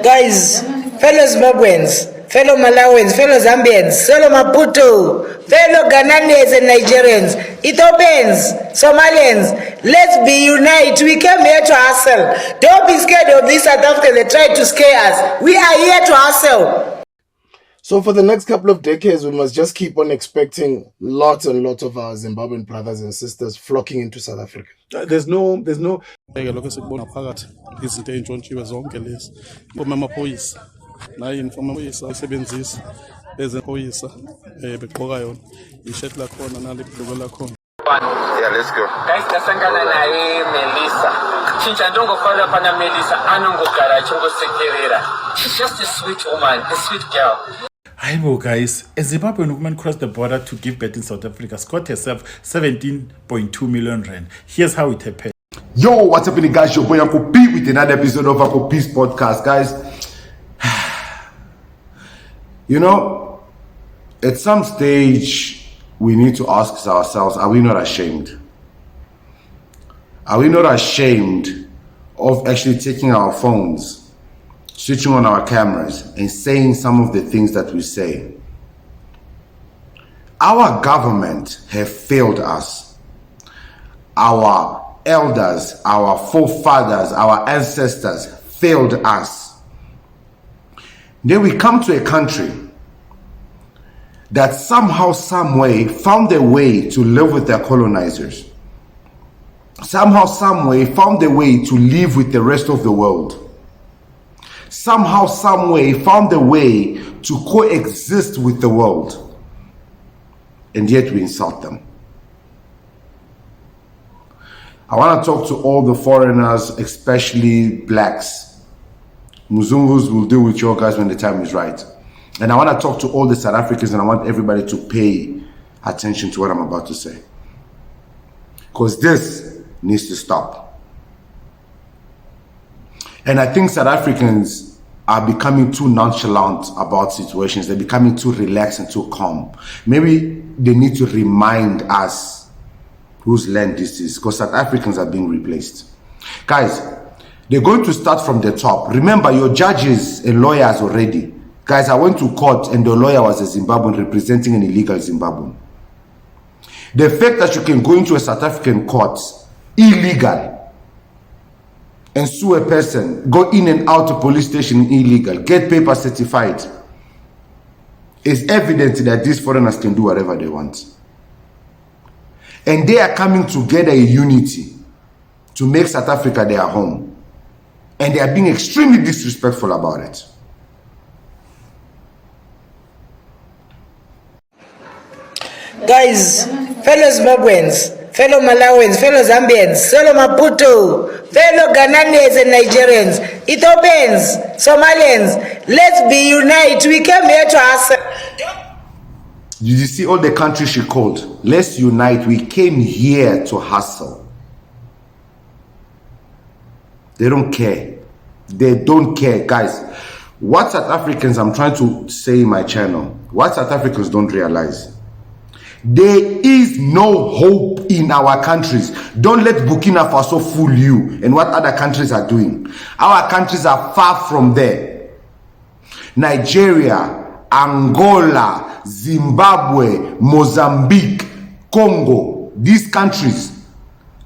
Guys, fellow Zimbabweans, fellow Malawians, fellow Zambians, fellow Maputo, fellow Ghanaians and Nigerians, Ethiopians, Somalians, let's be united. We came here to hustle. Don't be scared of this South Africa. They tried to scare us. We are here to hustle. So for the next couple of decades, we must just keep on expecting lots and lots of our Zimbabwean brothers and sisters flocking into South Africa. There's no lokho sikubona phakathi izinto ey'ntshontshiwe zonke lezi mpoma amaphoyisa naye inifomu amaphoyisa asebenzisa ezemphoyisa begqoka yona isheti lakhona nalibhuluko lakhona. Yeah, let's go. Guys, tasangana naye Melissa. Chincha ndongo fala pana Melissa anongogara chongosekerera. She's just a sweet woman, a sweet girl. Hi, guys. A Zimbabwean woman crossed the border to give birth in South Africa, scored herself 17.2 million rand. Here's how it happened. Yo, what's up, guys? Your boy Uncle P with another episode of Uncle P's podcast, guys. You know, at some stage, we need to ask ourselves, are we not ashamed? Are we not ashamed of actually taking our phones, switching on our cameras and saying some of the things that we say? Our government have failed us. Our elders, our forefathers, our ancestors failed us. Then we come to a country that somehow, some way found a way to live with their colonizers. Somehow, some way found a way to live with the rest of the world. Somehow, some way found a way to coexist with the world, and yet we insult them. I want to talk to all the foreigners, especially blacks. Muzungus will deal with you guys when the time is right. And I want to talk to all the South Africans, and I want everybody to pay attention to what I'm about to say, because this needs to stop. And I think South Africans are becoming too nonchalant about situations. They're becoming too relaxed and too calm. Maybe they need to remind us whose land this is, because South Africans are being replaced. Guys, they're going to start from the top. Remember, your judges and lawyers already. Guys, I went to court and the lawyer was a Zimbabwean representing an illegal Zimbabwean. The fact that you can go into a South African court illegal and sue a person, go in and out of police station illegal, get paper certified, is evidence that these foreigners can do whatever they want. And they are coming together in unity to make South Africa their home. And they are being extremely disrespectful about it. Guys, fellow Zimbabweans, fellow Malawians, fellow Zambians, fellow Maputo, fellow Ghanaians and Nigerians, Ethiopians, Somalians, let's be united. We came here to hustle. You see all the countries she called. Let's unite. We came here to hustle. They don't care. They don't care. Guys, what South Africans, I'm trying to say in my channel, what South Africans don't realize, there is no hope in our countries. Don't let Burkina Faso fool you and what other countries are doing. Our countries are far from there. Nigeria, Angola, Zimbabwe, Mozambique, Congo, these countries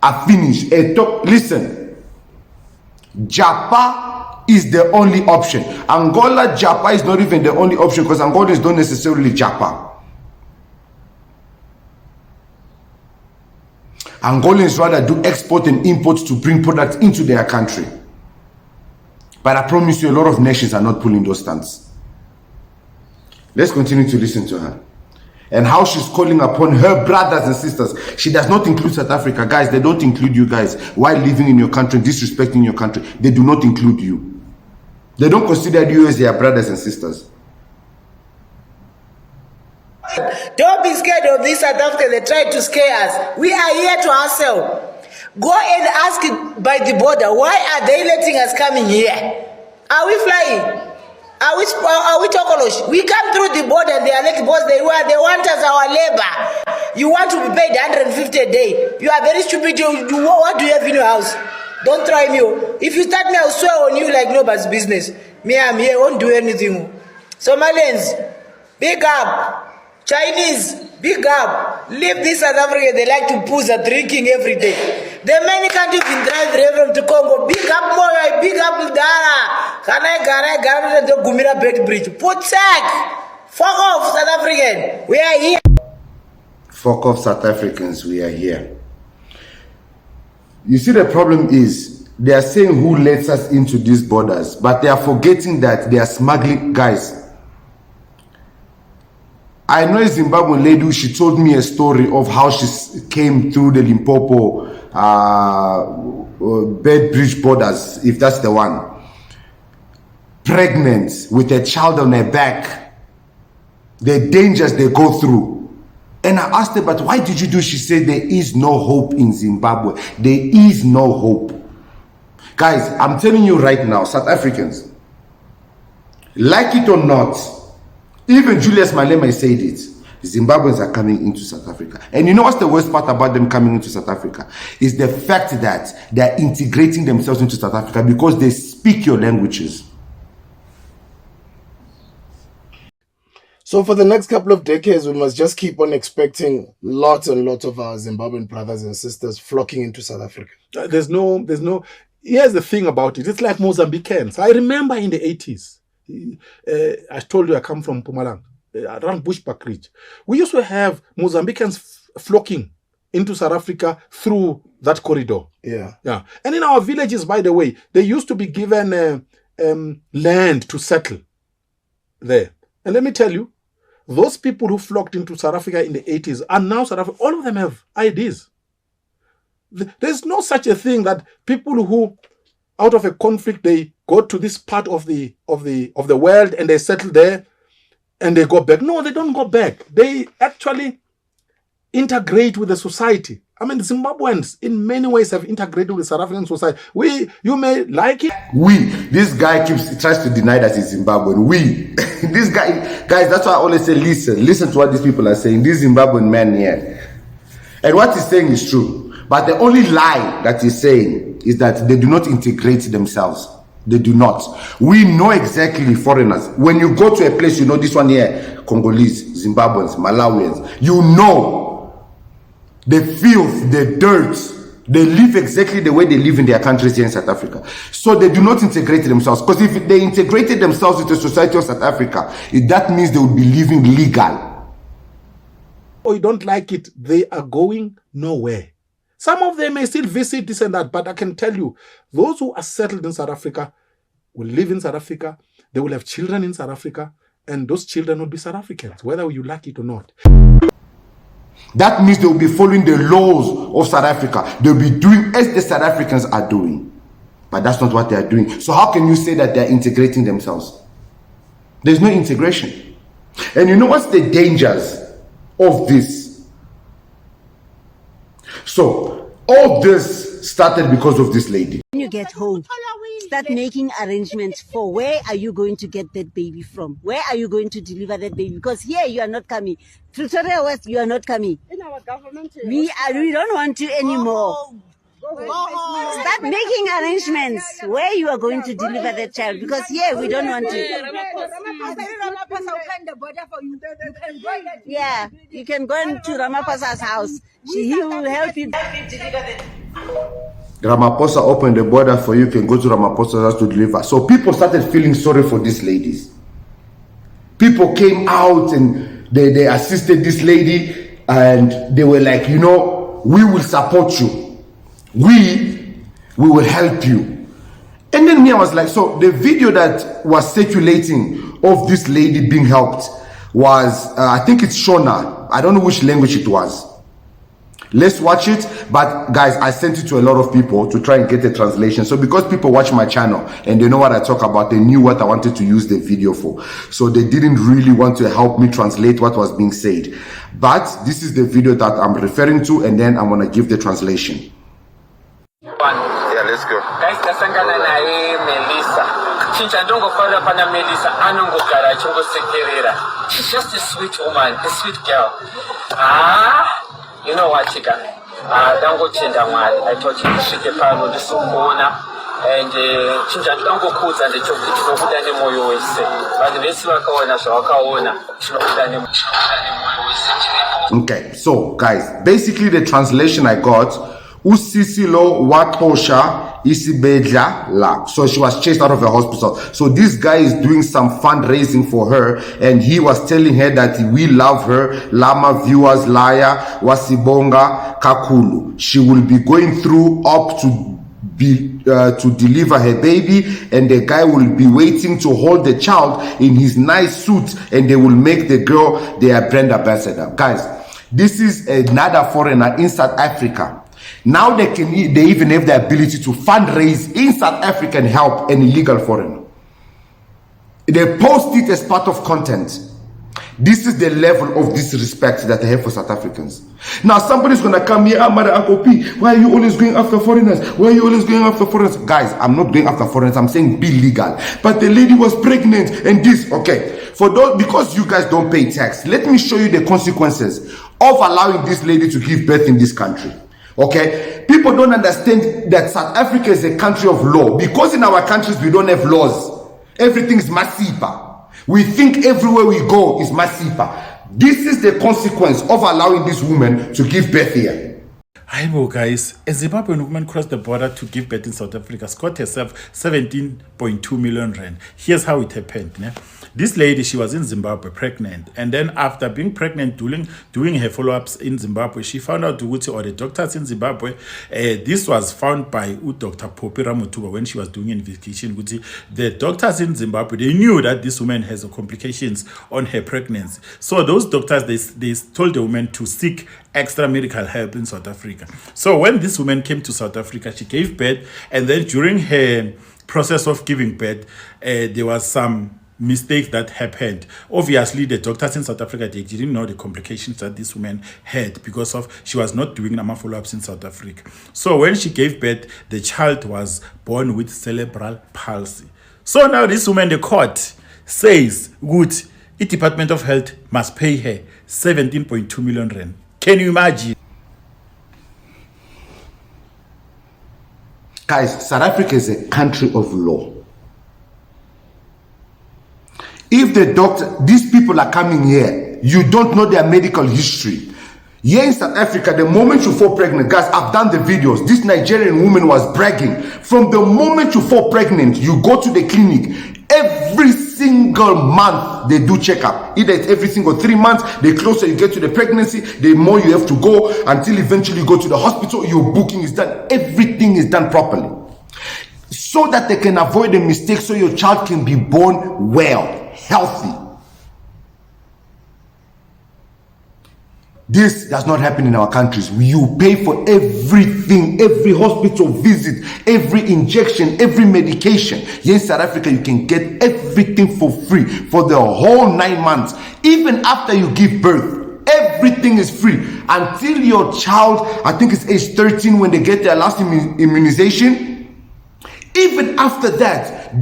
are finished. Listen, Japa is the only option. Angola, Japa is not even the only option, because Angolans don't necessarily Japa. Angolans rather do export and import to bring products into their country. But I promise you, a lot of nations are not pulling those stunts. Let's continue to listen to her. And how she's calling upon her brothers and sisters. She does not include South Africa. Guys, they don't include you guys while living in your country, disrespecting your country. They do not include you. They don't consider you as their brothers and sisters. Don't be scared of this South Africa. They tried to scare us. We are here to hustle. Go and ask by the border, why are they letting us come in here? Are we flying? Are we Tokolosh? We come through the border and they are like, boss, they want us our labor. You want to be paid 150 a day. You are very stupid. What do you have in your house? Don't try me. If you start me, I'll swear on you like nobody's business. Me, I'm here, won't do anything. Somalians, big up. Chinese, big up. Leave this South Africa, they like to push a drinking every day. The many countries been driving from to Congo. Big up Moyo, big up Mdara. Gara, the Gumira Bed Bridge. Put sack. Fuck off, South African. We are here. Fuck off, South Africans, we are here. You see, the problem is they are saying who lets us into these borders, but they are forgetting that they are smuggling guys. I know a Zimbabwean lady, she told me a story of how she came through the Limpopo Bed Bridge borders, if that's the one, pregnant with a child on her back, the dangers they go through. And I asked her, but why did you do? She said, there is no hope in Zimbabwe. There is no hope. Guys, I'm telling you right now, South Africans, like it or not, even Julius Malema said it, Zimbabweans are coming into South Africa. And you know what's the worst part about them coming into South Africa? Is the fact that they're integrating themselves into South Africa because they speak your languages. So for the next couple of decades, we must just keep on expecting lots and lots of our Zimbabwean brothers and sisters flocking into South Africa. There's no, here's the thing about it. It's like Mozambicans. I remember in the 80s, I told you I come from Mpumalanga, around Bushbuck Ridge. We used to have Mozambicans flocking into South Africa through that corridor. Yeah. And in our villages, by the way, they used to be given land to settle there. And let me tell you, those people who flocked into South Africa in the 80s are now South Africa. All of them have IDs. There's no such a thing that people who, out of a conflict, they go to this part of the world and they settle there and they go back. No, they don't go back. They actually integrate with the society. I mean, Zimbabweans in many ways have integrated with South African society. You may like it. This guy tries to deny that he's Zimbabwean. This guy, guys, that's why I always say, listen to what these people are saying. This Zimbabwean man here. And what he's saying is true. But the only lie that he's saying is that they do not integrate themselves. They do not. We know exactly foreigners. When you go to a place, you know this one here, Congolese, Zimbabweans, Malawians, you know the filth, the dirt, they live exactly the way they live in their countries here in South Africa. So they do not integrate themselves. Because if they integrated themselves into the society of South Africa, that means they would be living legal. Or you don't like it, they are going nowhere. Some of them may still visit this and that, but I can tell you, those who are settled in South Africa will live in South Africa, they will have children in South Africa, and those children will be South Africans, whether you like it or not. That means they will be following the laws of South Africa. They will be doing as the South Africans are doing. But that's not what they are doing. So how can you say that they are integrating themselves? There's no integration. And you know what's the dangers of this? So all this started because of this lady. When you get home, start making arrangements for where are you going to get that baby from? Where are you going to deliver that baby? Because here you are not coming. Pretoria West, you are not coming. In our government, We don't want you anymore. Start making arrangements where you are going to deliver that child. Because here we don't want you. Yeah, you can go into Ramaphosa's house. He will help you deliver that. Ramaphosa opened the border for you, can go to Ramaphosa's house to deliver. So people started feeling sorry for these ladies. People came out and they assisted this lady and they were like, you know, we will support you. We will help you. And then me, I was like, so the video that was circulating of this lady being helped was, I think it's Shona. I don't know which language it was. Let's watch it. But guys, I sent it to a lot of people to try and get a translation. So because people watch my channel and they know what I talk about, they knew what I wanted to use the video for. So they didn't really want to help me translate what was being said. But this is the video that I'm referring to, and then I'm going to give the translation. Yeah, let's go. Guys, tasangana naye Melissa. Chincha ndongo fara pana Melissa anongogara chongosekerera. She's just a sweet woman, a sweet girl. You know what, chica? ndangotenda Mwari. I thought ndisvike pano ndisokuona and chinja ndangokudza ndechokuti tinokuda nemoyo wese. Vanhu vese vakaona zvavakaona tinokuda nemoyo wese tiripo. Okay, so guys, basically the translation I got, Usisilo Watosha Isibedla La. So she was chased out of the hospital. So this guy is doing some fundraising for her, and he was telling her that we love her. Lama viewers, Laya, Wasibonga, Kakulu. She will be going through up to deliver her baby, and the guy will be waiting to hold the child in his nice suit, and they will make the girl their brand ambassador. Guys, this is another foreigner in South Africa. Now they even have the ability to fundraise in South Africa and help an illegal foreigner. They post it as part of content. This is the level of disrespect that they have for South Africans. Now somebody's gonna come here, Mother Uncle P, why are you always going after foreigners? Why are you always going after foreigners? Guys, I'm not going after foreigners, I'm saying be legal. But the lady was pregnant and this, okay. For those, because you guys don't pay tax, let me show you the consequences of allowing this lady to give birth in this country. Okay, people don't understand that South Africa is a country of law. Because in our countries we don't have laws, everything is masipa. We think everywhere we go is masipa. This is the consequence of allowing this woman to give birth here. Aibo guys, a Zimbabwean woman crossed the border to give birth in South Africa, scored herself 17.2 million rand. Here's how it happened. Ne? This lady, she was in Zimbabwe pregnant, and then after being pregnant, doing her follow-ups in Zimbabwe, she found out or the doctors in Zimbabwe, this was found by Dr. Popi Ramutuba when she was doing an investigation. The doctors in Zimbabwe, they knew that this woman has complications on her pregnancy. So those doctors, they told the woman to seek extra medical help in South Africa. So when this woman came to South Africa, she gave birth, and then during her process of giving birth, there was some mistakes that happened. Obviously, the doctors in South Africa, they didn't know the complications that this woman had because of she was not doing normal follow-ups in South Africa. So when she gave birth, the child was born with cerebral palsy. So now this woman, the court says, good, the Department of Health must pay her 17.2 million rand. Can you imagine? Guys, South Africa is a country of law. If the doctor, these people are coming here, you don't know their medical history. Here in South Africa, the moment you fall pregnant, guys, I've done the videos. This Nigerian woman was bragging. From the moment you fall pregnant, you go to the clinic. Every single month, they do checkup. Either it's every single 3 months, the closer you get to the pregnancy, the more you have to go until eventually you go to the hospital, your booking is done. Everything is done properly. So that they can avoid the mistake, so your child can be born well, healthy. This does not happen in our countries. You pay for everything, every hospital visit, every injection, every medication. Here in South Africa, you can get everything for free for the whole 9 months. Even after you give birth, everything is free until your child, I think it's age 13 when they get their last immunization. Even after that,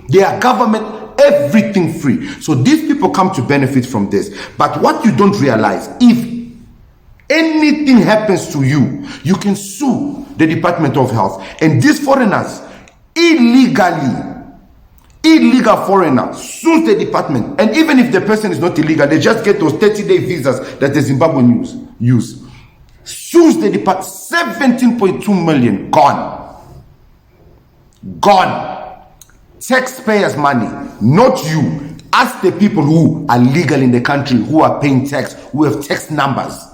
their government, everything free. So these people come to benefit from this. But what you don't realize, if anything happens to you, you can sue the Department of Health. And these foreigners, illegal foreigner sues the department. And even if the person is not illegal, they just get those 30-day visas that the Zimbabweans use. Sues the department, 17.2 million gone. Gone. Taxpayers' money, not you. Ask the people who are legal in the country, who are paying tax, who have tax numbers.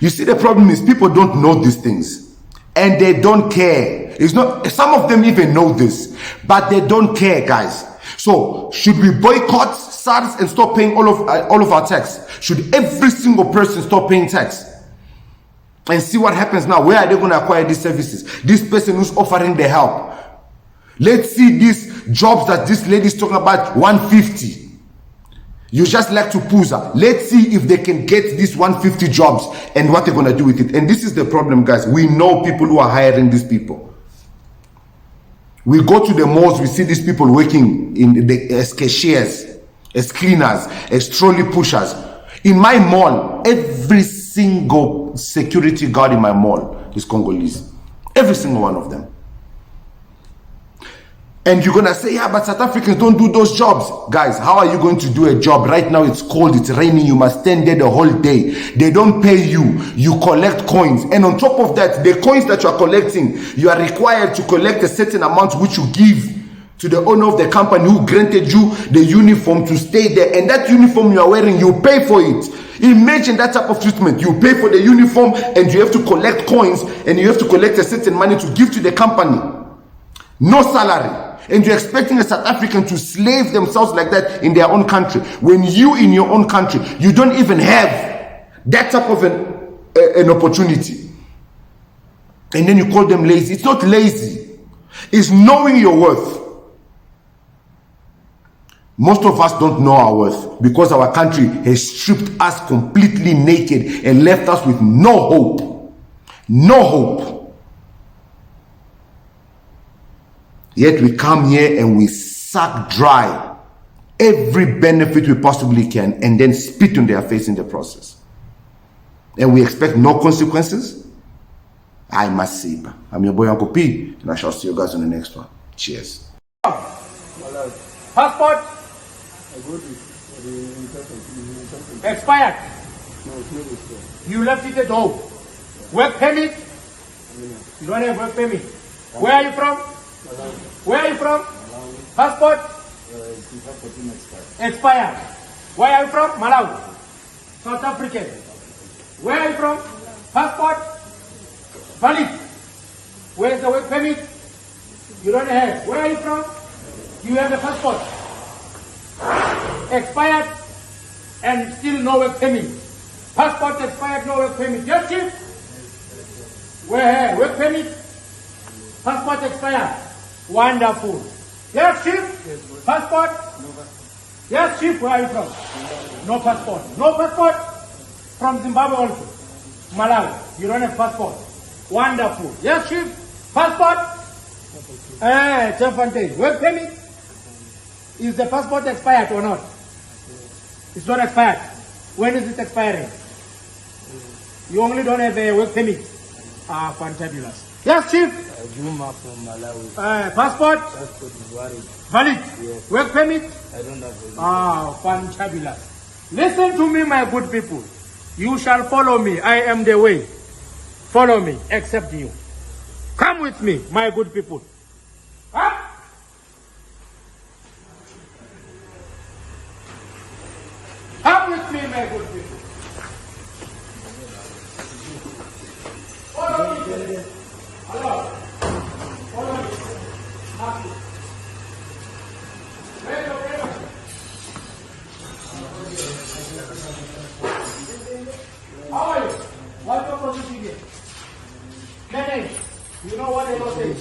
You see, the problem is people don't know these things and they don't care. It's not, some of them even know this, but they don't care, guys. So should we boycott SARS and stop paying all of our tax? Should every single person stop paying tax? And see what happens now. Where are they going to acquire these services? This person who's offering the help. Let's see these jobs that this lady is talking about, 150. You just like to Puza. Let's see if they can get these 150 jobs and what they're going to do with it. And this is the problem, guys. We know people who are hiring these people. We go to the malls, we see these people working as cashiers, as cleaners, as trolley pushers. In my mall, every single security guard in my mall is Congolese. Every single one of them. And you're gonna say, yeah, but South Africans don't do those jobs. Guys, how are you going to do a job? Right now it's cold, it's raining, you must stand there the whole day. They don't pay you, you collect coins. And on top of that, the coins that you are collecting, you are required to collect a certain amount which you give to the owner of the company who granted you the uniform to stay there. And that uniform you are wearing, you pay for it. Imagine that type of treatment. You pay for the uniform and you have to collect coins and you have to collect a certain money to give to the company. No salary. And you're expecting a South African to slave themselves like that in their own country. When you in your own country, you don't even have that type of an opportunity. And then you call them lazy. It's not lazy. It's knowing your worth. Most of us don't know our worth because our country has stripped us completely naked and left us with no hope. No hope. Yet we come here and we suck dry every benefit we possibly can and then spit on their face in the process. And we expect no consequences? I must see. I'm your boy Uncle P, and I shall see you guys on the next one. Cheers. Passport? Expired? You left it at home. Work permit? You don't have work permit. Where are you from? Where are you from? Passport? Expired. Where are you from? Malawi. South African. Where are you from? Passport? Valid. Where is the work permit? You don't have. Where are you from? You have a passport. Expired and still no work permit. Passport expired, no work permit. Yes, Chief? Where? Work permit? Passport expired. Wonderful. Yes, Chief? Passport? Yes, Chief, where are you from? No passport. No passport? From Zimbabwe also. Malawi. You don't have passport. Wonderful. Yes, Chief? Passport? Chefantage. Work permit? Is the passport expired or not? It's not expired. When is it expiring? You only don't have a work permit. Fantabulous. Yes, Chief? Juma from Malawi. Passport? Passport is valid. Valid? Yes. Work permit? I don't have a Fantabulous. Listen to me, my good people. You shall follow me. I am the way. Follow me, except you. Come with me, my good people. Come. Come with me, my good people. Follow me. Hello. Follow me. Happy. Wait, wait. How are you? What's your position here? Nene, you know what I was saying?